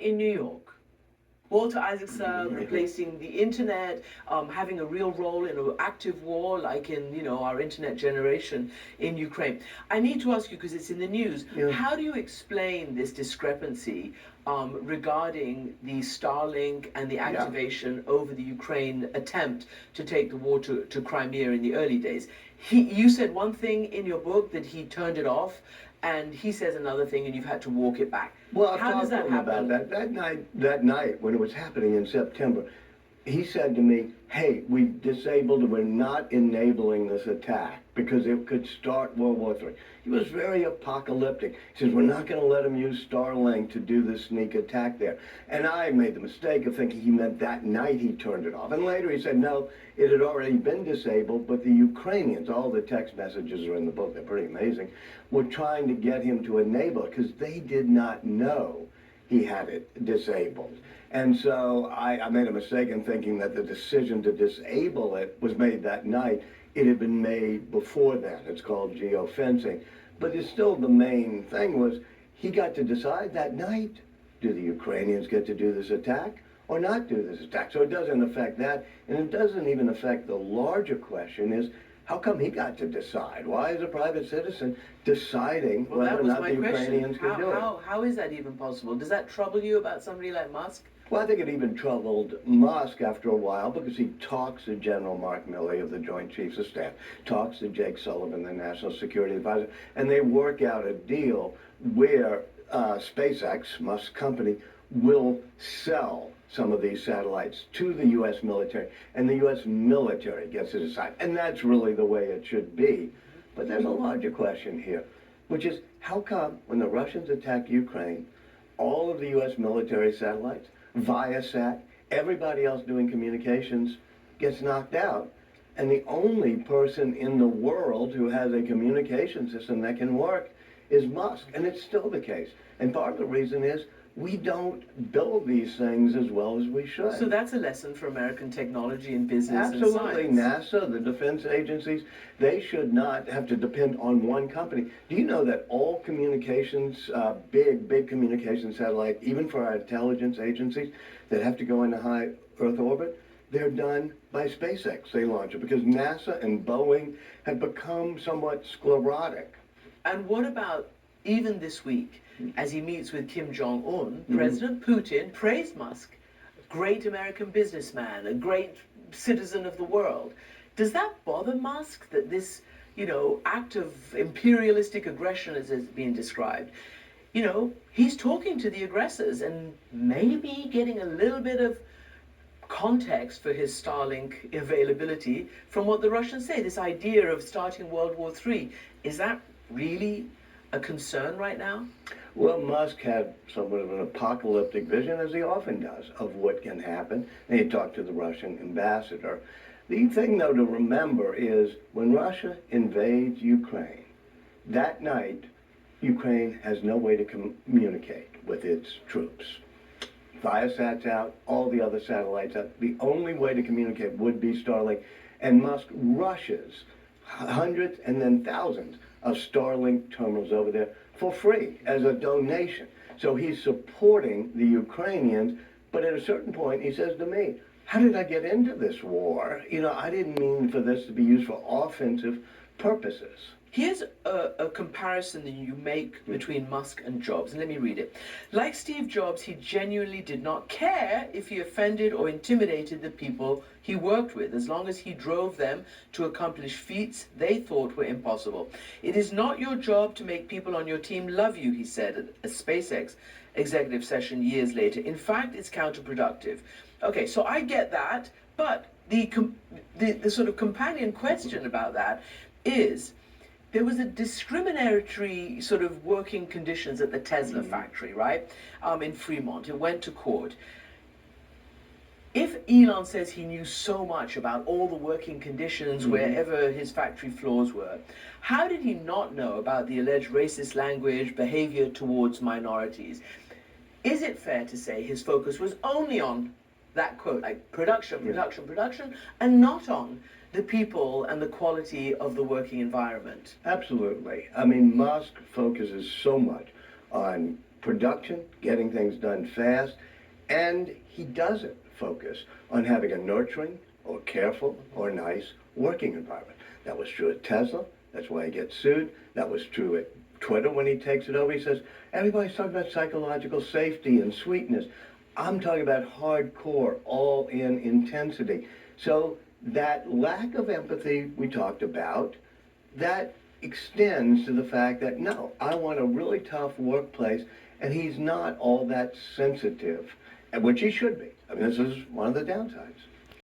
in New York. Walter Isaacson replacing the internet, having a real role in an active war, like in our internet generation in Ukraine. I need to ask you, because it's in the news, how do you explain this discrepancy regarding the Starlink and the activation over the Ukraine attempt to take the war to Crimea in the early days? You said one thing in your book, that he turned it off, and he says another thing, and you've had to walk it back. Well, how does that happen? About that night when it was happening in September, he said to me, "Hey, we've disabled and we're not enabling this attack because it could start World War III." He was very apocalyptic. He says, "We're not going to let them use Starlink to do this sneak attack there." And I made the mistake of thinking he meant that night he turned it off. And later he said, no, it had already been disabled, but the Ukrainians, all the text messages are in the book, they're pretty amazing, were trying to get him to enable it because they did not know he had it disabled. And so I made a mistake in thinking that the decision to disable it was made that night. It had been made before then. It's called geofencing. But it's still, the main thing was he got to decide that night, do the Ukrainians get to do this attack or not do this attack? So it doesn't affect that, and it doesn't even affect the larger question is, how come he got to decide? Why is a private citizen deciding whether or not the Ukrainians can do it? How is that even possible? Does that trouble you about somebody like Musk? Well, I think it even troubled Musk after a while because he talks to General Mark Milley of the Joint Chiefs of Staff, talks to Jake Sullivan, the National Security Advisor, and they work out a deal where SpaceX, Musk's company, will sell some of these satellites to the U.S. military, and the U.S. military gets to decide. And that's really the way it should be. But there's a larger question here, which is how come when the Russians attack Ukraine, all of the U.S. military satellites, Viasat, everybody else doing communications gets knocked out, and the only person in the world who has a communication system that can work is Musk, and it's still the case. And part of the reason is we don't build these things as well as we should. So that's a lesson for American technology and business. Absolutely. And science. NASA, the defense agencies, they should not have to depend on one company. Do you know that all communications, big communication satellite, even for our intelligence agencies that have to go into high Earth orbit, they're done by SpaceX. They launch it because NASA and Boeing have become somewhat sclerotic. And what about even this week, as he meets with Kim Jong-un, President Putin praised Musk, great American businessman, a great citizen of the world. Does that bother Musk that this, act of imperialistic aggression, as it's being described, he's talking to the aggressors and maybe getting a little bit of context for his Starlink availability from what the Russians say, this idea of starting World War III. Is that really a concern right now? Well, Musk had somewhat of an apocalyptic vision, as he often does, of what can happen. And he talked to the Russian ambassador. The thing, though, to remember is when Russia invades Ukraine, that night, Ukraine has no way to communicate with its troops. Viasat's out, all the other satellites out. The only way to communicate would be Starlink. And Musk rushes hundreds and then thousands of Starlink terminals over there for free as a donation. So he's supporting the Ukrainians, but at a certain point he says to me, how did I get into this war? I didn't mean for this to be used for offensive purposes. Here's a comparison that you make between Musk and Jobs, and let me read it. Like Steve Jobs, he genuinely did not care if he offended or intimidated the people he worked with, as long as he drove them to accomplish feats they thought were impossible. It is not your job to make people on your team love you, he said at a SpaceX executive session years later. In fact, it's counterproductive. Okay, so I get that, but the sort of companion question about that is, there was a discriminatory sort of working conditions at the Tesla factory, right, in Fremont. It went to court. If Elon says he knew so much about all the working conditions wherever his factory floors were, how did he not know about the alleged racist language, behavior towards minorities? Is it fair to say his focus was only on that quote, like production, and not on the people and the quality of the working environment? Absolutely. I mean, Musk focuses so much on production, getting things done fast, and he doesn't focus on having a nurturing or careful or nice working environment. That was true at Tesla. That's why he gets sued. That was true at Twitter when he takes it over. He says, everybody's talking about psychological safety and sweetness. I'm talking about hardcore, all-in intensity. So that lack of empathy we talked about, that extends to the fact that, no, I want a really tough workplace, and he's not all that sensitive, which he should be. I mean, this is one of the downsides.